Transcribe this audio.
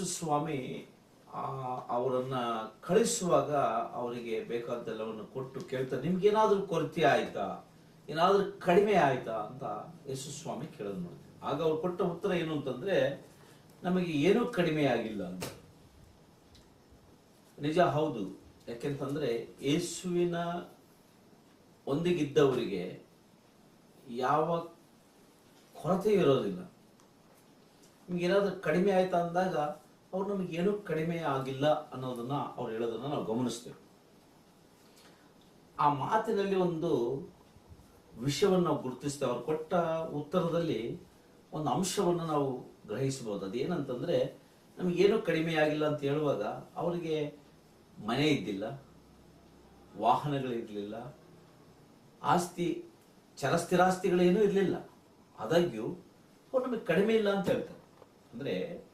ಸ್ವಾಮಿ ಅವರನ್ನ ಕಳಿಸುವಾಗ ಅವರಿಗೆ ಬೇಕಾದ್ದೆಲ್ಲವನ್ನು ಕೊಟ್ಟು ಕೇಳ್ತಾರೆ, ನಿಮ್ಗೇನಾದ್ರೂ ಕೊರತೆ ಆಯ್ತಾ, ಏನಾದ್ರೂ ಕಡಿಮೆ ಆಯ್ತಾ ಅಂತ ಯೇಸು ಸ್ವಾಮಿ ಕೇಳೋದು ನೋಡ್ತೀವಿ. ಆಗ ಅವ್ರು ಕೊಟ್ಟ ಉತ್ತರ ಏನು ಅಂತಂದ್ರೆ, ನಮಗೆ ಏನೂ ಕಡಿಮೆ ಆಗಿಲ್ಲ ಅಂತ. ನಿಜ, ಹೌದು. ಯಾಕೆಂತಂದ್ರೆ ಯೇಸುವಿನ ಒಂದಿಗಿದ್ದವರಿಗೆ ಯಾವ ಕೊರತೆ ಇರೋದಿಲ್ಲ. ನಿಮ್ಗೇನಾದ್ರೂ ಕಡಿಮೆ ಆಯ್ತಾ ಅಂದಾಗ ಅವ್ರು ನಮಗೇನೂ ಕಡಿಮೆ ಆಗಿಲ್ಲ ಅನ್ನೋದನ್ನ ಅವ್ರು ಹೇಳೋದನ್ನ ನಾವು ಗಮನಿಸ್ತೇವೆ. ಆ ಮಾತಿನಲ್ಲಿ ಒಂದು ವಿಷಯವನ್ನು ನಾವು ಗುರುತಿಸ್ತೇವೆ. ಅವ್ರು ಕೊಟ್ಟ ಉತ್ತರದಲ್ಲಿ ಒಂದು ಅಂಶವನ್ನು ನಾವು ಗ್ರಹಿಸಬಹುದು. ಅದೇನಂತಂದ್ರೆ, ನಮಗೇನೂ ಕಡಿಮೆ ಆಗಿಲ್ಲ ಅಂತ ಹೇಳುವಾಗ ಅವರಿಗೆ ಮನೆ ಇದ್ದಿಲ್ಲ, ವಾಹನಗಳಿರಲಿಲ್ಲ, ಆಸ್ತಿ ಚರಸ್ಥಿರಾಸ್ತಿಗಳೇನೂ ಇರಲಿಲ್ಲ. ಆದಾಗ್ಯೂ ಅವ್ರು ನಮಗೆ ಕಡಿಮೆ ಇಲ್ಲ ಅಂತ ಹೇಳ್ತಾರೆ. ಅಂದ್ರೆ